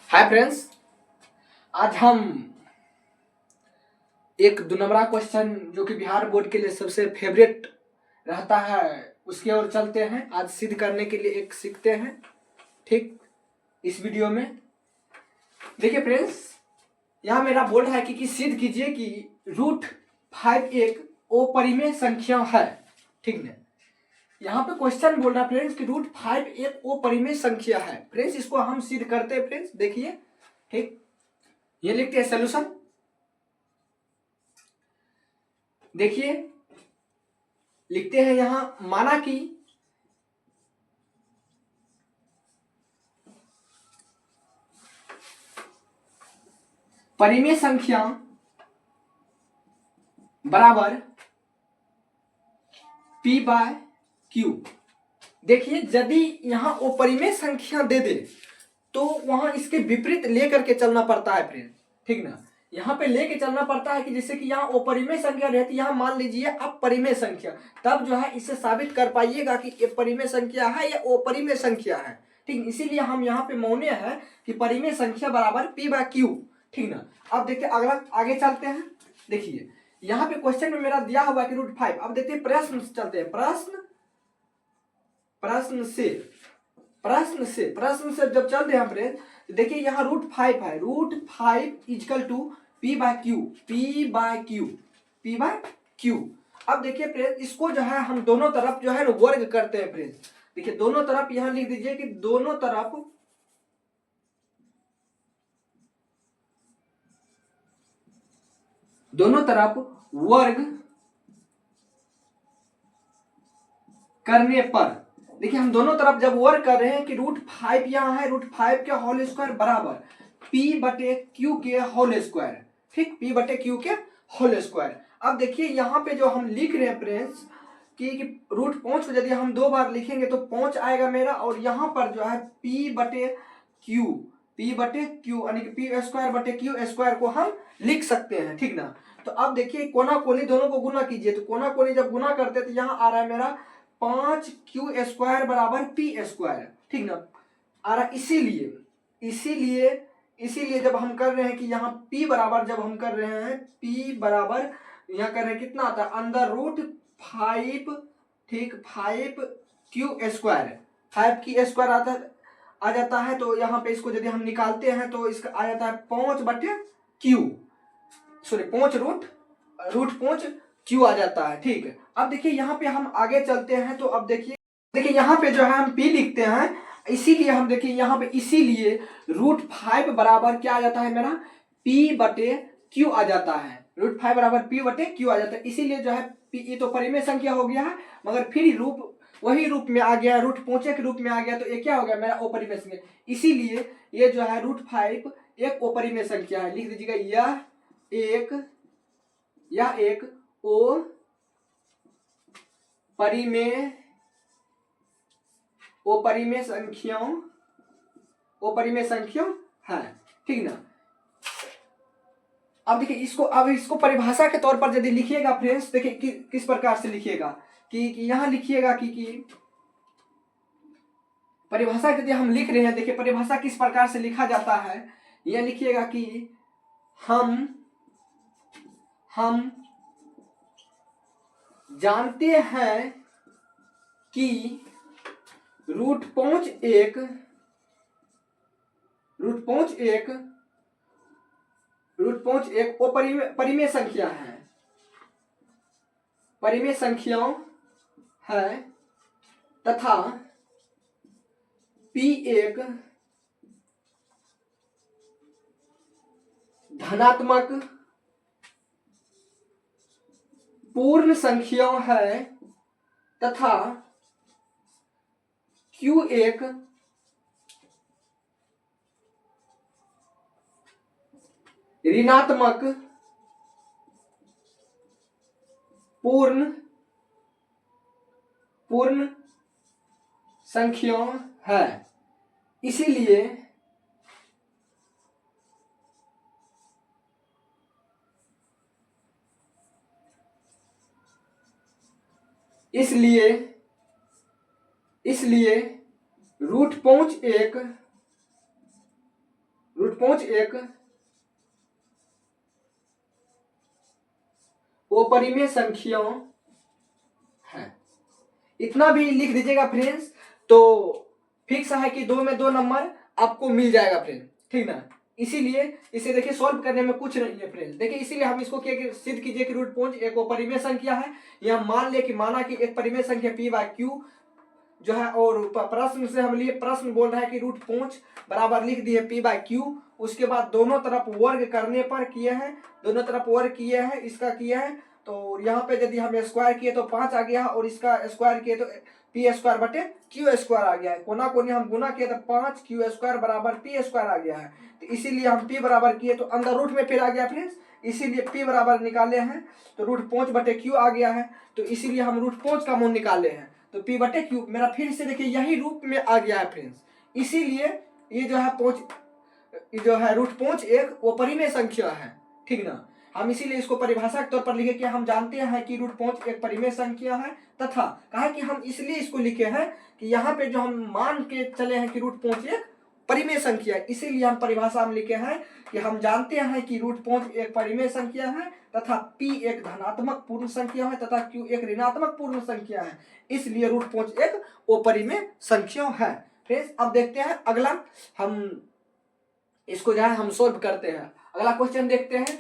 Hi friends, आज हम एक 2 नंबरा क्वेश्चन जो कि बिहार बोर्ड के लिए सबसे फेवरेट रहता है उसकी ओर चलते हैं। आज सिद्ध करने के लिए एक सीखते हैं। ठीक, इस वीडियो में देखिए फ्रेंड्स, यहाँ मेरा बोर्ड है कि सिद्ध कीजिए कि √5 एक अपरिमेय संख्या है। ठीक है, यहाँ पे क्वेश्चन बोल रहा है फ्रेंड्स कि √5 एक अपरिमेय संख्या है। फ्रेंड्स, इसको हम सिद्ध करते हैं। फ्रेंड्स देखिए, ठीक, ये लिखते हैं सोल्यूशन। देखिए, लिखते हैं यहां, माना कि परिमेय संख्या बराबर P/Q। देखिए, यदि यहां अपरिमेय संख्या दे दे तो वहां इसके विपरीत लेकर के चलना पड़ता है फ्रेंड। ठीक ना, यहाँ पे लेके चलना पड़ता है कि जैसे कि यहाँ अपरिमेय संख्या रहती है, यहाँ मान लीजिए अपरिमेय संख्या, तब जो है इसे साबित कर पाइएगा कि ये परिमेय संख्या है या अपरिमेय संख्या है। ठीक, इसीलिए हम यहाँ पे माने हैं कि परिमेय संख्या बराबर P/Q। ठीक ना, अब देखिए अगला आगे चलते हैं। देखिए, यहाँ पे क्वेश्चन में मेरा दिया हुआ है कि √5। अब देखते हैं प्रश्न से चलते हैं। प्रश्न से जब चल रहे हैं फ्रेंड, देखिए यहाँ √5 है। √5 इक्वल टू P/Q। अब देखिए फ्रेंड, इसको जो है हम दोनों तरफ जो है ना वर्ग करते हैं फ्रेंड। देखिए दोनों तरफ यहाँ लिख दीजिए कि दोनों तरफ वर्ग करने पर, देखिए हम दोनों तरफ जब वर्क कर रहे हैं कि √5 यहाँ है, √5 के होल स्क्वायर बराबर P/Q के होल स्क्वायर। ठीक, P/Q के होल स्क्वायर। अब देखिए यहाँ पे जो हम लिख रहे हैं फ्रेंड्स कि √5 को यदि हम 2 बार लिखेंगे तो 5 आएगा मेरा, और यहाँ पर जो है P/Q यानी कि P²/Q² को हम लिख सकते हैं। ठीक ना, तो अब देखिए कोना कोनी दोनों को गुना कीजिए, तो कोना कोनी जब गुना करते तो यहाँ आ रहा है मेरा 5Q² बराबर P²। ठीक ना, आ रहा। इसीलिए जब हम कर रहे हैं कि यहाँ P बराबर, जब हम कर रहे हैं P बराबर, यहाँ कर रहे हैं कितना आता है अंदर √5। ठीक, 5Q² 5Q² आ जाता है। तो यहाँ पे इसको यदि हम निकालते हैं तो इसका आ जाता है 5/Q आ जाता है। ठीक है, अब देखिए यहाँ पे हम आगे चलते हैं। तो अब देखिए यहाँ पे जो है हम P लिखते हैं, इसीलिए हम देखिए यहाँ पे इसीलिए √5 बराबर क्या आ जाता है मेरा P/Q आ जाता है। √5 बराबर P/Q आ जाता है। इसीलिए जो है ये तो परिमेय संख्या हो गया है, मगर फिर वही रूप में आ गया, √5 के रूप में आ गया, तो ये क्या हो गया मेरा अपरिमेय संख्या। इसीलिए ये जो है √5 एक अपरिमेय संख्या है। लिख दीजिएगा यह एक अपरिमेय संख्या है। ठीक ना, अब देखिए इसको परिभाषा के तौर पर यदि लिखिएगा फ्रेंड्स, देखिए किस प्रकार से लिखिएगा कि यहां लिखिएगा कि परिभाषा यदि हम लिख रहे हैं, देखिए परिभाषा किस प्रकार से लिखा जाता है। यह लिखिएगा कि हम जानते हैं कि √5 एक परिमेय संख्या है, तथा P एक धनात्मक पूर्ण संख्या है, तथा Q एक ऋणात्मक पूर्ण संख्या है। इसलिए √5 एक रूट 5 एक अपरिमेय संख्याओं है। इतना भी लिख दीजिएगा फ्रेंड्स, तो फिक्स है कि 2 में 2 नंबर आपको मिल जाएगा फ्रेंड, ठीक ना। इसीलिए इसे देखिए सॉल्व करने में कुछ नहीं है फ्रेंड्स। देखिए इसीलिए हम इसको क्या सिद्ध कीजिए कि रूट 5 एक अपरिमेय संख्या है। यह मान ले कि माना कि एक परिमेय संख्या p बाय क्यू जो है, और प्रश्न से हम लिए, प्रश्न बोल रहा है कि रूट 5 बराबर लिख दिए p बाय क्यू। उसके बाद दोनों तरफ वर्ग करने पर किए हैं, दोनों तरफ वर्ग किए हैं, इसका किए हैं, तो यहाँ पे यदि हम स्क्वायर किए तो 5 आ गया, और इसका स्क्वायर किए तो पी स्क्वायर बटे क्यू स्क्वायर आ गया है। कोना कोनी हम गुना किए तो 5 क्यू स्क्वायर बराबर पी स्क्वायर आ गया है। तो इसीलिए हम p बराबर किए तो अंदर रूट में फिर आ गया फ्रेंड्स, इसीलिए p बराबर निकाले हैं तो रूट 5 बटे क्यू आ गया है। तो इसीलिए हम रूट 5 का मूल निकाले हैं, तो p बटे क्यू मेरा फिर से देखिए यही रूप में आ गया है फ्रेंड्स। इसीलिए ये जो है 5 जो है रूट 5 एक अपरिमेय संख्या है, ठीक ना। हम इसीलिए इसको परिभाषा के तौर पर लिखे कि हम जानते हैं कि रूट 5 एक परिमेय संख्या है, तथा कहा कि हम इसलिए इसको लिखे हैं कि यहाँ पे जो हम मान के चले हैं कि रूट 5 एक परिमेय संख्या है, इसीलिए हम परिभाषा में लिखे हैं कि हम जानते हैं कि रूट 5 एक परिमेय संख्या है, तथा p एक धनात्मक पूर्ण संख्या है, तथा q एक ऋणात्मक पूर्ण संख्या है, इसलिए रूट 5 एक अपरिमेय संख्या है। फ्रेंड्स अब देखते हैं अगला, हम इसको जो है हम सोल्व करते हैं। अगला क्वेश्चन देखते हैं।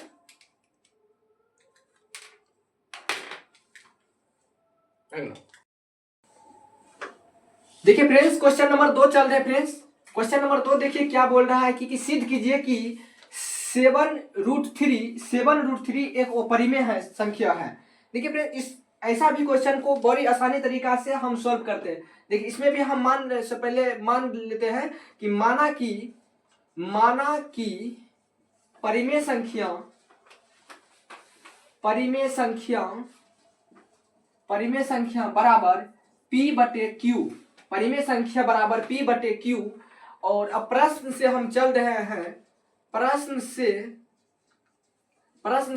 देखिए फ्रेंड्स क्वेश्चन नंबर 2 चल रहे हैं फ्रेंड्स। क्वेश्चन नंबर 2 देखिए क्या बोल रहा है कि सिद्ध कीजिए कि 7√3 एक अपरिमेय है संख्या है। देखिए फ्रेंड्स इस ऐसा भी क्वेश्चन को बड़ी आसानी तरीका से हम सॉल्व करते हैं। देखिए इसमें भी हम मान से पहले मान लेते हैं कि माना कि परिमेय संख्या बराबर p बटे क्यू, परिमेय संख्या बराबर p बटे क्यू। और अब प्रश्न से हम चल रहे हैं, प्रश्न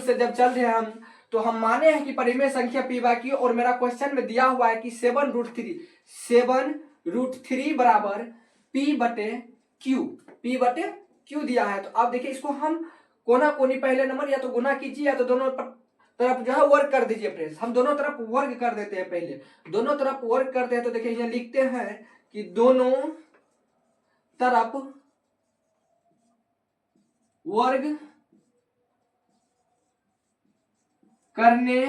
से जब चल रहे हैं हम, तो हम माने हैं कि परिमेय संख्या p बाय क्यू, और मेरा क्वेश्चन में दिया हुआ है कि 7√3 बराबर p बटे क्यू दिया है। तो अब देखिए इसको हम कोना कोनी पहले नंबर या तो गुना कीजिए या तो दोनों तरफ जो है वर्ग कर दीजिए फ्रेंड्स। हम दोनों तरफ वर्ग कर देते हैं, पहले दोनों तरफ वर्ग करते हैं। तो देखिए यहाँ लिखते हैं कि दोनों तरफ वर्ग करने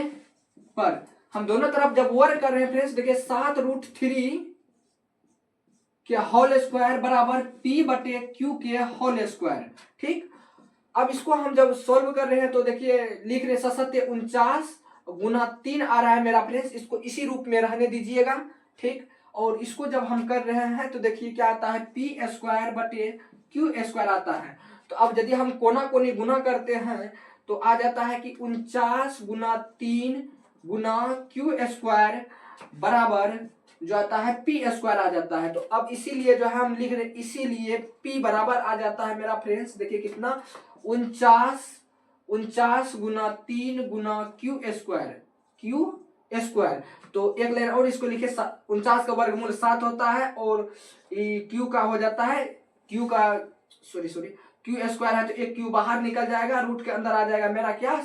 पर, हम दोनों तरफ जब वर्ग कर रहे हैं फ्रेंड्स, देखिए 7√3 के होल स्क्वायर बराबर p बटे क्यू के होल स्क्वायर, ठीक। अब इसको हम जब सोल्व कर रहे हैं तो देखिए लिख रहे 749 गुना 3 आ रहा है मेरा फ्रेंड्स, इसको इसी रूप में रहने दीजिएगा, ठीक। और इसको जब हम कर रहे हैं तो देखिए क्या आता है, पी स्क्वायर बटे क्यू स्क्वायर आता है। तो अब यदि हम कोना कोनी गुना करते हैं तो आ जाता है कि 49 गुना 3 गुना क्यू स्क्वायर बराबर जो आता है पी स्क्वायर आ जाता है। तो अब इसीलिए जो है हम लिख रहे, इसीलिए p बराबर आ जाता है मेरा फ्रेंड्स, देखिए कितना 49 गुना 3 गुना क्यू स्क्वायर। तो एक लेयर और इसको लिखे 49 का वर्गमूल 7 होता है, और क्यू का हो जाता है क्यू स्क्वायर है तो एक क्यू बाहर निकल जाएगा, रूट के अंदर आ जाएगा मेरा क्या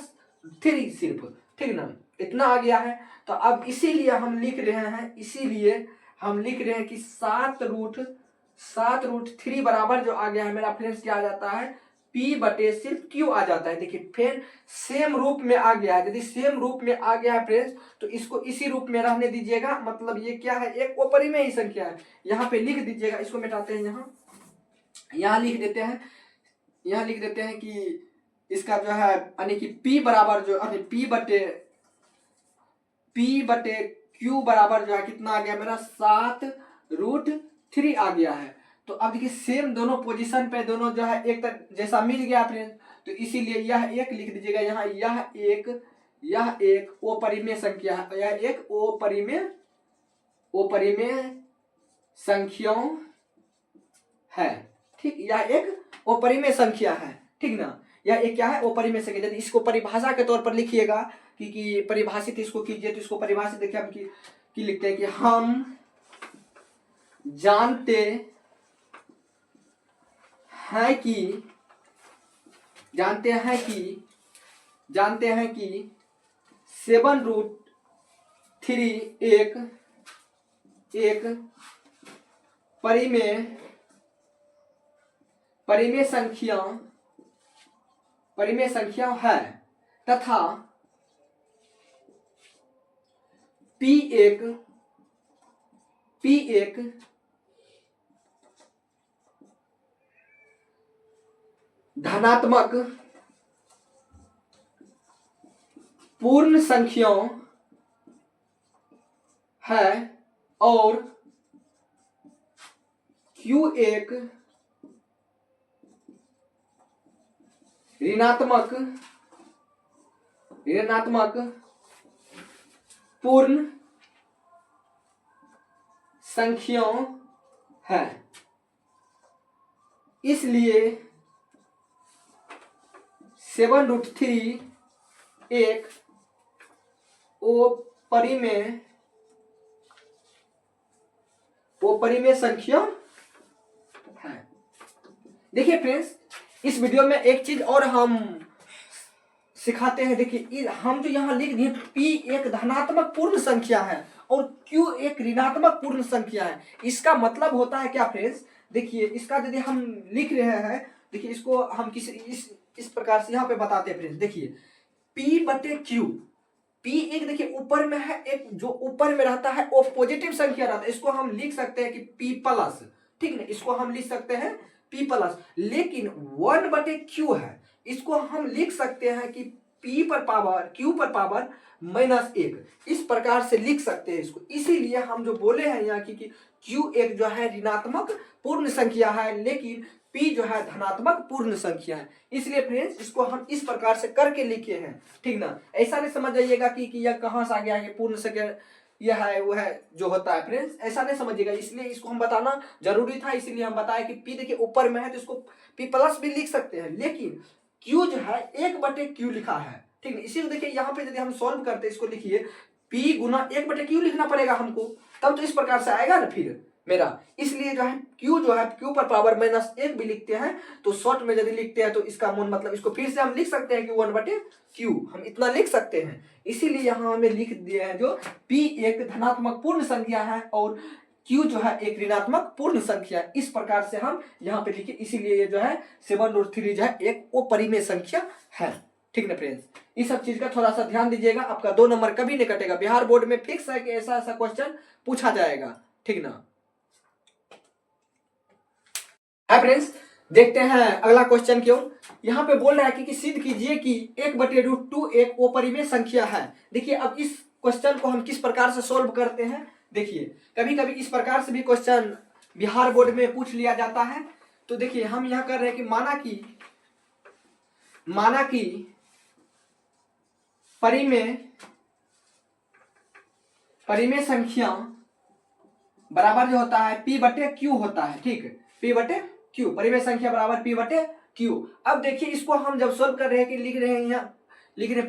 3 सिर्फ, ठीक ना, इतना आ गया है। तो अब इसीलिए हम लिख रहे हैं कि 7√3 बराबर जो आ गया है मेरा फ्रेंड्स क्या आ जाता है, p बटे सिर्फ q आ जाता है। देखिए फिर सेम रूप में आ गया है, यदि सेम रूप में आ गया है फ्रेंड्स तो इसको इसी रूप में रहने दीजिएगा, मतलब ये क्या है, एक अपरिमेय ही संख्या है। यहाँ पे लिख दीजिएगा, इसको मिटाते हैं, यहाँ लिख देते हैं कि इसका जो है यानी कि p बराबर जो p बटे q बराबर जो है कितना आ गया मेरा 7√3 आ गया है। तो अब देखिए सेम दोनों पोजीशन पे दोनों जो है एक जैसा मिल गया फ्रेंड्स, तो इसीलिए यह एक लिख दीजिएगा यहाँ, यह एक अपरिमेय संख्या है, यह एक अपरिमेय संख्याओं है, ठीक। यह एक अपरिमेय संख्या है, ठीक ना। यह एक क्या है, अपरिमेय संख्या। यदि इसको परिभाषा के तौर पर लिखिएगा कि परिभाषित इसको कीजिए, तो इसको परिभाषित देखिए हम की लिखते हैं कि हम जानते हैं कि जानते हैं कि 7√3 एक परिमेय संख्या है तथा P एक धनात्मक पूर्ण संख्या है और Q एक ऋणात्मक पूर्ण संख्या है। इसलिए 7√3 एक अपरिमेय संख्या है। देखिए फ्रेंड्स, इस वीडियो में एक चीज और हम सिखाते हैं। देखिए हम जो यहाँ लिख दिए P एक धनात्मक पूर्ण संख्या है और Q एक ऋणात्मक पूर्ण संख्या है। इसका मतलब होता है क्या फ्रेंड्स? देखिए इसका यदि हम लिख रहे हैं, देखिए इसको हम इस प्रकार से यहाँ पे बताते हैं फ्रेंड्स। देखिए P/Q, P एक देखिए ऊपर में है, एक जो ऊपर में रहता है वो पॉजिटिव संख्या रहता है, इसको हम लिख सकते हैं कि P+, ठीक है, इसको हम लिख सकते हैं P+। लेकिन 1/Q है, इसको हम लिख सकते हैं कि Q पर पावर -1, इस प्रकार से लिख सकते हैं इसको। इसीलिए हम जो बोले हैं यहाँ कि Q एक जो है ऋणात्मक पूर्ण संख्या है, लेकिन P जो है धनात्मक पूर्ण संख्या है। इसलिए फ्रेंड्स इसको हम इस प्रकार से करके लिखे हैं, ठीक ना। ऐसा नहीं समझ जाइएगा कि यह कहाँ से आ गया है पूर्ण संख्या, यह है वो है जो होता है फ्रेंड्स, ऐसा नहीं समझिएगा। इसलिए इसको हम बताना जरूरी था, इसीलिए हम बताया कि P देखिए ऊपर में है तो इसको P+ भी लिख सकते हैं, लेकिन Q जो है 1/Q लिखा है, ठीक है। इसी को देखिए यहाँ पे यदि हम सॉल्व करते हैं, इसको लिखिए P गुना 1/Q लिखना पड़ेगा हमको, तब तो इस प्रकार से आएगा ना फिर मेरा। इसलिए जो है Q पर पावर -1 भी लिखते हैं, तो शॉर्ट में यदि लिखते हैं तो इसका मतलब इसको फिर से हम लिख सकते हैं कि 1/Q, हम इतना लिख सकते हैं। इसीलिए यहाँ हमें लिख दिए हैं जो P एक धनात्मक पूर्ण संख्या है और Q जो है एक ऋणात्मक पूर्ण संख्या, इस प्रकार से हम यहाँ पे लिखे। इसीलिए ये जो है 7√3 जो है एक अपरिमेय संख्या है, ठीक ना फ्रेंड्स। इस सब चीज का थोड़ा सा ध्यान दीजिएगा, आपका 2 नंबर कभी नहीं कटेगा। बिहार बोर्ड में फिक्स है कि ऐसा क्वेश्चन पूछा जाएगा, ठीक ना। है फ्रेंड्स, देखते हैं अगला क्वेश्चन क्यों। यहाँ पे बोल रहा है कि सिद्ध कीजिए कि 1/√2 एक अपरिमेय संख्या है। देखिए अब इस क्वेश्चन को हम किस प्रकार से सोल्व करते हैं। देखिए कभी कभी इस प्रकार से भी क्वेश्चन बिहार बोर्ड में पूछ लिया जाता है। तो देखिए हम यहाँ कर रहे हैं कि माना कि परिमेय संख्या बराबर जो होता है P/Q होता है, ठीक है, P/Q, परिमेय संख्या बराबर P/Q। अब देखिए इसको हम जब सोल्व कर रहे हैं कि लिख रहे हैं यहाँ, लिख रहे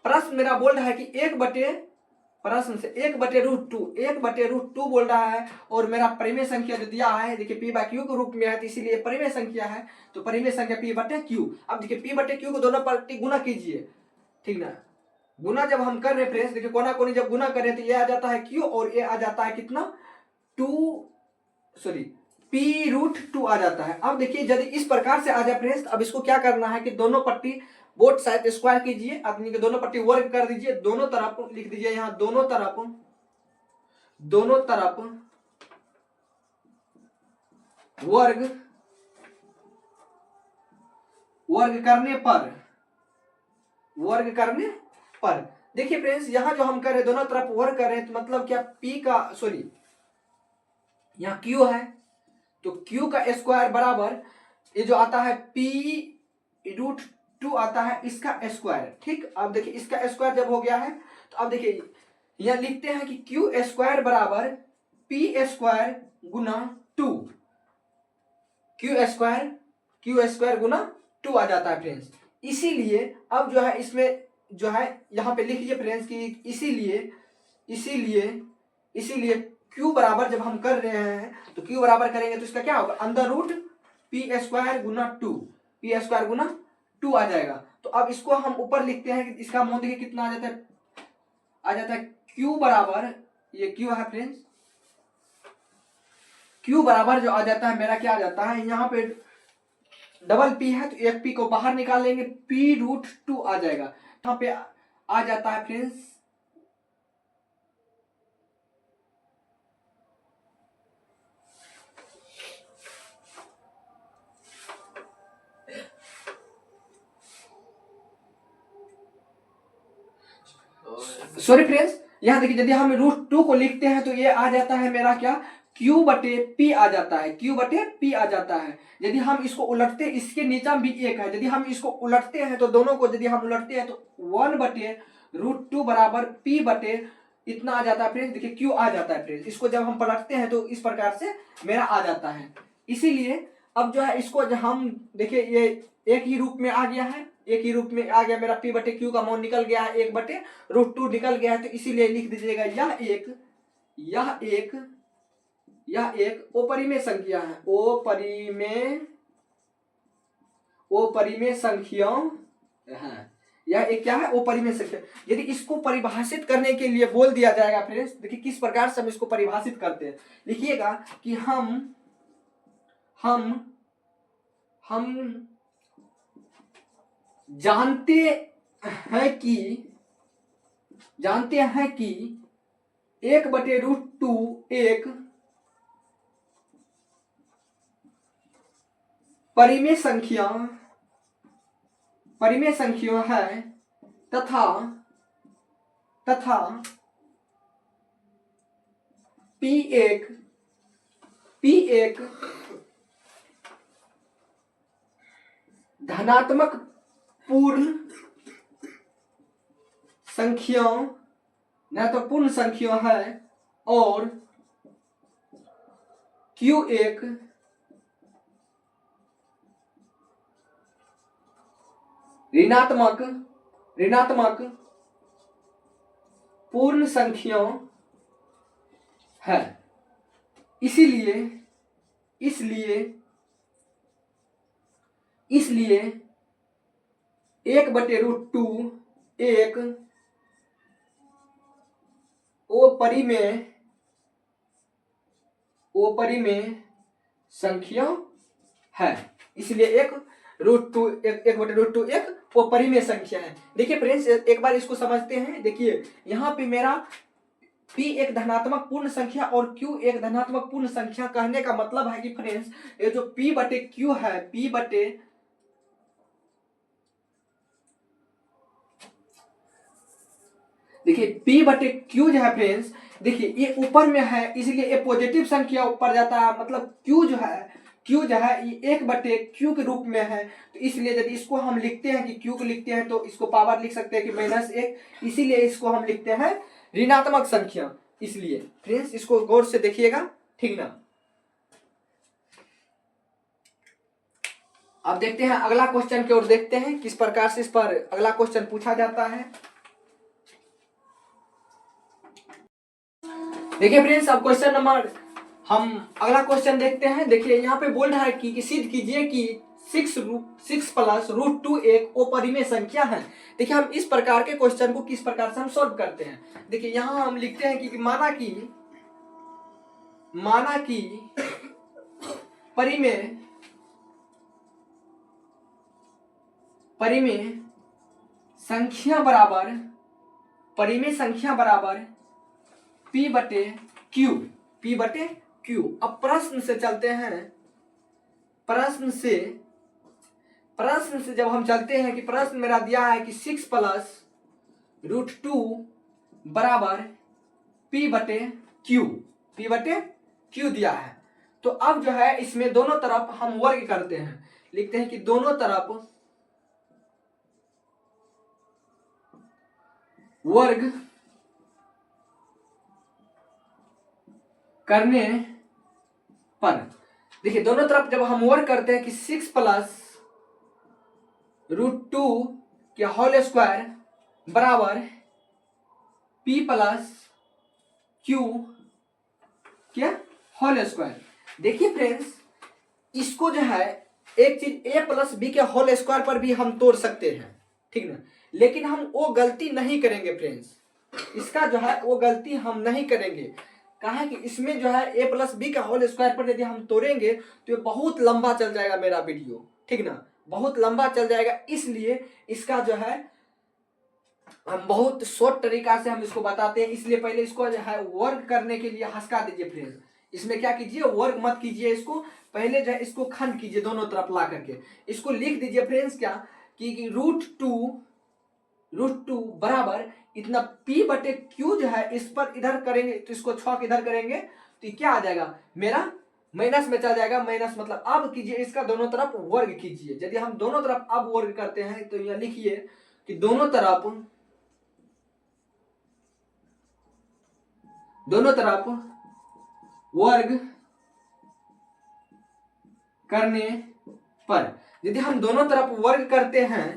प्रश्न मेरा बोल रहा है कि 1/√2 बोल रहा है, और मेरा परिमेय संख्या जो दिया है देखिए P/Q के रूप में है, तो इसीलिए परिमेय संख्या है, तो परिमेय संख्या P/Q। अब देखिए P/Q को दोनों पार्टी गुना कीजिए, ठीक ना। गुना जब हम कर रहे फ्रेंड्स, देखिए कोना कोनी जब गुना कर रहे हैं तो ये आ जाता है Q और ये आ जाता है कितना P√2 आ जाता है। अब देखिए यदि इस प्रकार से आ जाए फ्रेंड्स, अब इसको क्या करना है कि दोनों पट्टी बोथ साइड स्क्वायर कीजिए, आदमी के दोनों पट्टी वर्ग कर दीजिए, दोनों तरफ लिख दीजिए यहाँ दोनों तरफ वर्ग करने पर देखिए फ्रेंड्स यहाँ जो हम कर रहे हैं दोनों तरफ वर्ग कर रहे हैं, तो मतलब क्या यहाँ Q है तो Q का स्क्वायर बराबर ये जो आता है P√2 आता है इसका स्क्वायर, ठीक। अब देखिए इसका स्क्वायर जब हो गया है तो अब देखिए यहाँ लिखते हैं कि Q स्क्वायर बराबर P² गुना 2, Q स्क्वायर गुना 2 आ जाता है फ्रेंड्स। इसीलिए अब जो है इसमें जो है यहाँ पे लिख लीजिए फ्रेंड्स कि इसीलिए Q बराबर जब हम कर रहे हैं तो Q बराबर करेंगे तो इसका क्या होगा √P पी स्क्वायर गुना 2, पी स्क्वायर गुना 2 आ जाएगा। तो अब इसको हम ऊपर लिखते हैं कि इसका मान देखिए कितना आ जाता है क्यू बराबर, ये क्यू है फ्रेंड्स, क्यू बराबर जो आ जाता है मेरा क्या आ जाता है, यहाँ पे डबल पी है तो एक पी को बाहर निकाल लेंगे, पी रूट 2 आ जाएगा। यहाँ पे आ जाता है फ्रेंड्स सॉरी फ्रेंड्स, यहाँ देखिए यदि हम रूट 2 को लिखते हैं तो ये आ जाता है मेरा क्या, Q बटे P आ जाता है, Q बटे P आ जाता है। यदि हम इसको उलटते, इसके नीचा भी एक है, यदि हम इसको उलटते हैं तो दोनों को यदि हम उलटते हैं तो 1 बटे रूट 2 बराबर P बटे इतना आ जाता है फ्रेंड्स। देखिए Q आ जाता है फ्रेंड्स, इसको जब हम पलटते हैं तो इस प्रकार से मेरा आ जाता है। इसीलिए अब जो है इसको जब हम देखिए ये एक ही रूप में आ गया है, एक ही रूप में आ गया मेरा P बटे Q का मान निकल गया है, 1 बटे रूट 2 निकल गया है। तो इसीलिए लिख दीजिएगा यह एक अपरिमेय संख्या है, अपरिमेय संख्या है। यह एक क्या है, अपरिमेय संख्या। यदि इसको परिभाषित करने के लिए बोल दिया जाएगा फ्रेंड्स, देखिए किस प्रकार से हम इसको परिभाषित करते हैं, लिखिएगा कि हम जानते हैं कि 1 बटे रूट 2 एक परिमेय संख्या है तथा P एक धनात्मक पूर्ण संख्या है और Q एक ऋणात्मक पूर्ण संख्या है। इसलिए 1 बटे रूट 2 एक अपरिमेय संख्या है। इसलिए 1 बटे रूट 2 एक अपरिमेय संख्या है। देखिए फ्रेंड्स एक बार इसको समझते हैं। देखिए यहाँ पे मेरा P एक धनात्मक पूर्ण संख्या और Q एक धनात्मक पूर्ण संख्या, कहने का मतलब है कि फ्रेंड्स ये जो P बटे Q है, देखिए P बटे Q जो है फ्रेंड्स, देखिए ये ऊपर में है इसलिए ये पॉजिटिव संख्या ऊपर जाता है, मतलब Q जो है ये 1 बटे Q के रूप में है। तो इसलिए यदि इसको हम लिखते हैं कि Q को लिखते हैं तो इसको पावर लिख सकते हैं कि -1, इसीलिए इसको हम लिखते हैं ऋणात्मक संख्या। इसलिए फ्रेंड्स इसको गौर से देखिएगा, ठीक ना। अब देखते हैं अगला क्वेश्चन की ओर, देखते हैं किस प्रकार से इस पर अगला क्वेश्चन पूछा जाता है। देखिए फ्रेंड्स अब क्वेश्चन नंबर, हम अगला क्वेश्चन देखते हैं। देखिए यहाँ पे बोल रहा है कि सिद्ध कीजिए कि 6 प्लस रूट 2 एक अपरिमेय संख्या है। देखिए हम इस प्रकार के क्वेश्चन को किस प्रकार से हम सॉल्व करते हैं। देखिए यहाँ हम लिखते हैं कि माना कि परिमेय संख्या बराबर P बटे Q। अब प्रश्न से चलते हैं, प्रश्न से जब हम चलते हैं कि प्रश्न मेरा दिया है कि 6 प्लस रूट 2 बराबर P बटे Q दिया है। तो अब जो है इसमें दोनों तरफ हम वर्ग करते हैं, लिखते हैं कि दोनों तरफ वर्ग करने पर, देखिए दोनों तरफ जब हम वर्ग करते हैं कि 6 प्लस रूट 2 के होल स्क्वायर बराबर P प्लस Q के होल स्क्वायर। देखिए फ्रेंड्स इसको जो है एक चीज a प्लस बी के होल स्क्वायर पर भी हम तोड़ सकते हैं, ठीक ना, लेकिन हम वो गलती नहीं करेंगे फ्रेंड्स, इसका जो है वो गलती हम नहीं करेंगे। कहा कि इसमें जो है a प्लस बी का होल स्क्वायर पर यदि हम तोड़ेंगे तो ये बहुत लंबा चल जाएगा मेरा वीडियो, ठीक ना, बहुत लंबा चल जाएगा। इसलिए इसका जो है हम बहुत शॉर्ट तरीका से हम इसको बताते हैं। इसलिए पहले इसको जो है वर्क करने के लिए हंसका दीजिए फ्रेंड्स। इसमें क्या कीजिए, वर्क मत कीजिए, इसको पहले जो है इसको खंड कीजिए दोनों तरफ ला करके, इसको लिख दीजिए फ्रेंड्स क्या कि रूट टू बराबर इतना p बटे q जो है इस पर इधर करेंगे तो इसको 6 इधर करेंगे तो क्या आ जाएगा मेरा माइनस में चल जाएगा, माइनस मतलब अब कीजिए इसका दोनों तरफ वर्ग कीजिए। यदि हम दोनों तरफ अब वर्ग करते हैं तो यह लिखिए कि दोनों तरफ वर्ग करने पर, यदि हम दोनों तरफ वर्ग करते हैं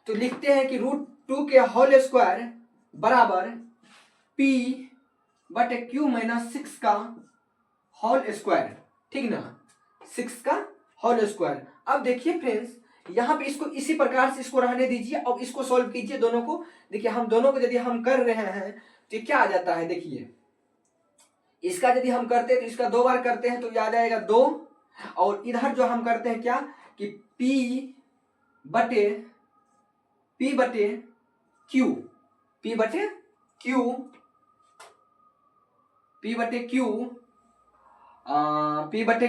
तो लिखते हैं कि रूट 2 के होल स्क्वायर बराबर p बटे q माइनस 6 का होल स्क्वायर, ठीक ना, 6 का होल स्क्वायर। अब देखिए फ्रेंड्स यहाँ पे इसको इसी प्रकार से इसको रहने दीजिए, अब इसको सॉल्व कीजिए दोनों को। देखिए हम दोनों को यदि हम कर रहे हैं तो क्या आ जाता है, देखिए इसका यदि हम करते हैं तो इसका 2 बार करते हैं तो ये आ जाएगा 2, और इधर जो हम करते हैं क्या कि p बटे q, p बटे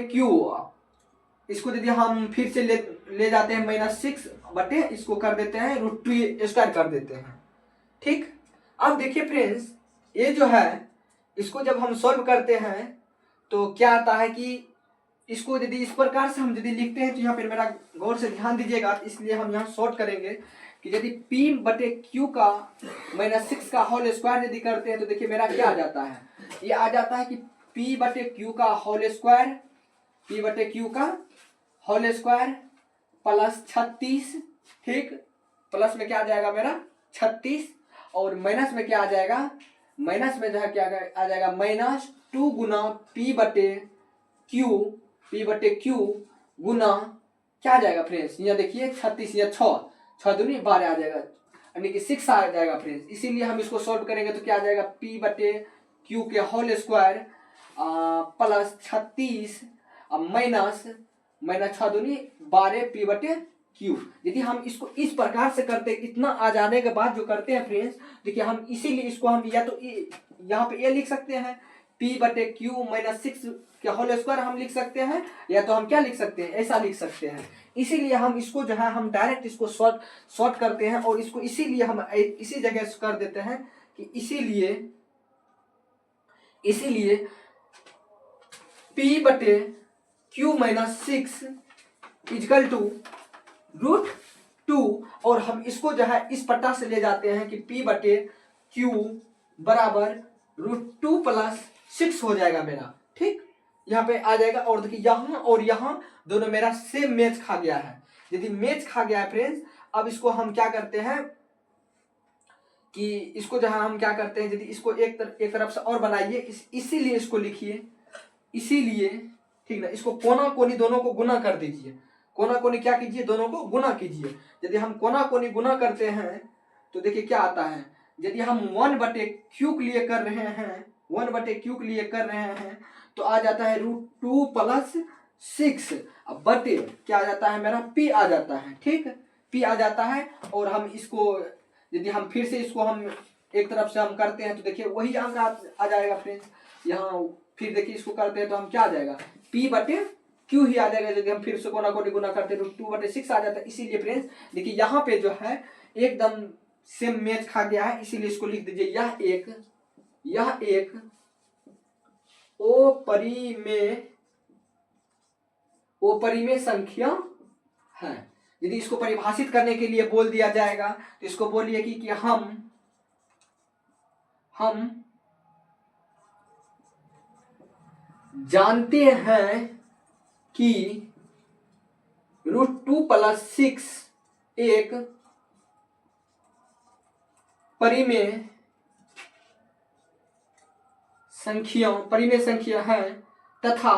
q इसको यदि हम फिर से ले जाते हैं -6 बटे इसको कर देते हैं √2 स्क्वायर कर देते हैं, ठीक। अब देखिए फ्रेंड्स ये जो है इसको जब हम सॉल्व करते हैं तो क्या आता है कि इसको यदि इस प्रकार से हम यदि लिखते हैं तो यहाँ पर मेरा गौर से ध्यान दीजिएगा, इसलिए हम यहाँ शॉर्ट करेंगे कि यदि p बटे q का -6 का होल स्क्वायर यदि करते हैं तो देखिए मेरा क्या आ जाता है, ये आ जाता है कि p बटे q का होल स्क्वायर प्लस 36, ठीक, प्लस में क्या आ जाएगा मेरा 36, और माइनस में क्या आ जाएगा, माइनस में जो है क्या आ जाएगा -2 गुना p बटे q गुना क्या आ जाएगा फ्रेंड्स, यहाँ देखिए 36 या 6 दूनी 12 आ जाएगा, यानी कि 6 आ जाएगा फ्रेंड्स। इसीलिए हम इसको सॉल्व करेंगे तो क्या आ जाएगा p बटे q के होल स्क्वायर प्लस 36 माइनस 6 दूनी 12 p बटे q। यदि हम इसको इस प्रकार से करते इतना आ जाने के बाद जो करते हैं फ्रेंड्स, देखिए हम इसीलिए इसको हम या तो यहाँ पे ये लिख सकते हैं p बटे q -6 के होल स्क्वायर हम लिख सकते हैं, या तो हम क्या लिख सकते हैं ऐसा लिख सकते हैं। इसीलिए हम इसको जो है हम डायरेक्ट इसको शॉर्ट करते हैं और इसको इसीलिए हम इसी जगह कर देते हैं कि इसीलिए p बटे q -6 इजकल टू √2, और हम इसको जो है इस पट्टा से ले जाते हैं कि p बटे q बराबर √2 प्लस 6 हो जाएगा मेरा, ठीक, यहाँ पे आ जाएगा। और देखिए यहाँ और यहाँ दोनों मेरा सेम मैच खा गया है। यदि मैच खा गया है फ्रेंड्स, अब इसको हम क्या करते हैं कि इसको जो है हम क्या करते हैं, यदि इसको एक तरफ से और बनाइए, इसीलिए इसको लिखिए, इसीलिए, ठीक ना, इसको कोना कोनी दोनों को गुना कर दीजिए, कोना कोनी क्या कीजिए, दोनों को गुना कीजिए। यदि हम कोना कोनी गुना करते हैं तो देखिए क्या आता है, यदि हम 1 बटे q के लिए कर रहे हैं तो आ जाता है √2 प्लस 6, अब बटे क्या आ जाता है मेरा p आ जाता है, ठीक, p आ जाता है। और हम इसको यदि हम फिर से इसको हम एक तरफ से हम करते हैं तो देखिए वही अंक आ जाएगा फ्रेंड्स। यहाँ फिर देखिए इसको करते हैं तो हम क्या आ जाएगा p बटे q ही आ जाएगा। यदि हम फिर से कोना कोनी गुना करते हैं तो 2 बटे 6 आ जाता है। इसीलिए फ्रेंड्स देखिए यहाँ पे जो है एकदम सेम मैच खा गया है, इसीलिए इसको लिख दीजिए यह एक अपरिमेय संख्या है। यदि इसको परिभाषित करने के लिए बोल दिया जाएगा तो इसको बोलिए कि हम जानते हैं कि √2 प्लस 6 एक परिमेय संख्या है तथा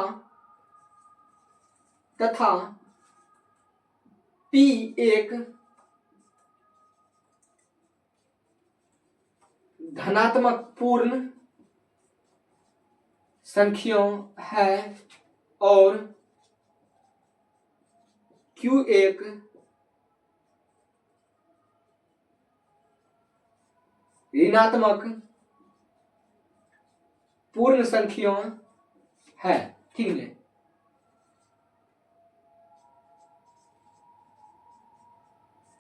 P एक धनात्मक पूर्ण संख्या है और Q एक ऋणात्मक पूर्ण संख्या है। ठीक है,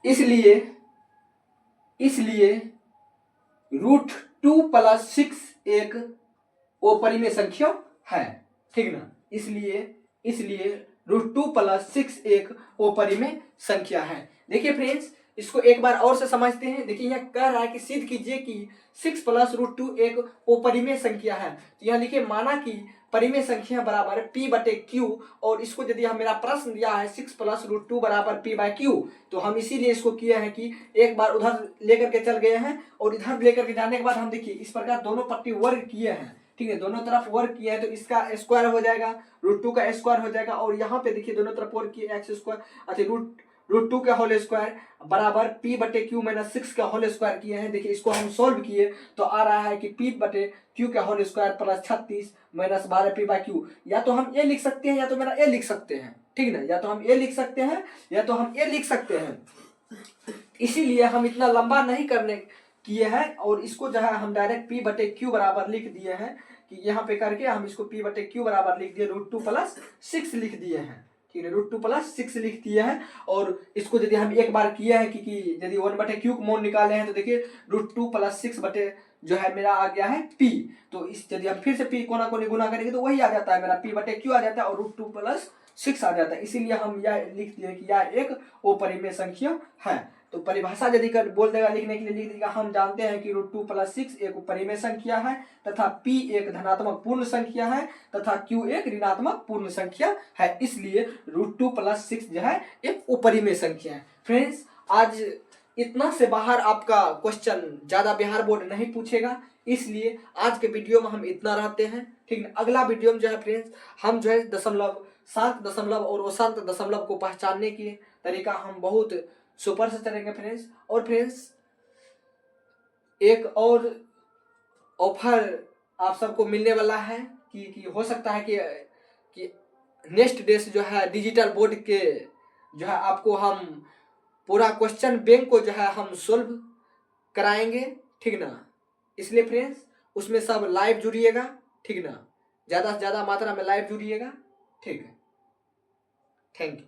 इसलिए √2+6 एक अपरिमेय संख्या है। ठीक ना, इसलिए √2+6 एक अपरिमेय संख्या है। देखिए फ्रेंड्स, इसको एक बार और से समझते हैं। देखिए यहाँ कह रहा है कि सिद्ध कीजिए कि 6 + √2 एक अपरिमेय संख्या है। तो यहाँ लिखिए माना कि परिमेय संख्या बराबर P/Q, और इसको यदि हम मेरा प्रश्न दिया है 6 + √2 बराबर P/Q, तो हम इसीलिए इसको किए हैं कि एक बार उधर लेकर के चल गए हैं और इधर लेकर के जाने के बाद हम देखिए इस प्रकार दोनों पट्टी वर्ग किए हैं। ठीक है, दोनों तरफ वर्ग किया है तो इसका स्क्वायर हो जाएगा, √2 का स्क्वायर हो जाएगा, और यहाँ पे देखिए दोनों तरफ वर्ग किए x², अच्छा √2 का होल स्क्वायर बराबर P/Q - 6 का होल स्क्वायर किए हैं। देखिए इसको हम सोल्व किए तो आ रहा है कि P/Q का होल स्क्वायर + 36 - 12 P/Q। या तो हम ये लिख सकते हैं या तो मेरा ये लिख सकते हैं। ठीक ना, या तो हम ये लिख सकते हैं या तो हम ये लिख सकते हैं। इसीलिए हम इतना लंबा नहीं करने किए हैं और इसको जो है हम डायरेक्ट P/Q बराबर लिख दिए हैं कि यहाँ पे करके हम इसको P/Q बराबर लिख दिए, √2+6 लिख दिए हैं। ठीक है, √2+6 लिख दिए हैं। और इसको यदि हम एक बार किए हैं कि यदि 1/Q को मान निकाले हैं तो देखिए √2+6 बटे जो है मेरा आ गया है P। तो इस यदि हम फिर से P कोना कोनी गुना करेंगे तो वही आ जाता है मेरा P/Q आ जाता है और √2+6 आ जाता है। इसीलिए हम यह लिख दिए कि यह एक अपरिमेय संख्या है। तो परिभाषा यदि कर बोल देगा लिखने के लिए लिख देगा, हम जानते हैं कि √2+6 एक परिमेय संख्या है तथा P एक धनात्मक पूर्ण संख्या है तथा Q एक ऋणात्मक पूर्ण संख्या है। इसलिए √2+6 जो है एक अपरिमेय संख्या है। फ्रेंड्स, आज इतना से बाहर आपका क्वेश्चन ज्यादा बिहार बोर्ड नहीं पूछेगा, इसलिए आज के वीडियो में हम इतना रहते हैं। ठीक है, अगला वीडियो में जो है फ्रेंड्स हम जो है दशमलव, शांत दशमलव और अशांत दशमलव को पहचानने की तरीका हम बहुत सुपर से चलेंगे फ्रेंड्स। और फ्रेंड्स एक और ऑफर आप सबको मिलने वाला है कि हो सकता है कि नेक्स्ट डे से जो है डिजिटल बोर्ड के जो है आपको हम पूरा क्वेश्चन बैंक को जो है हम सोल्व कराएंगे। ठीक ना, इसलिए फ्रेंड्स उसमें सब लाइव जुड़िएगा। ठीक ना, ज़्यादा से ज़्यादा मात्रा में लाइव जुड़िएगा। ठीक है, थैंक यू।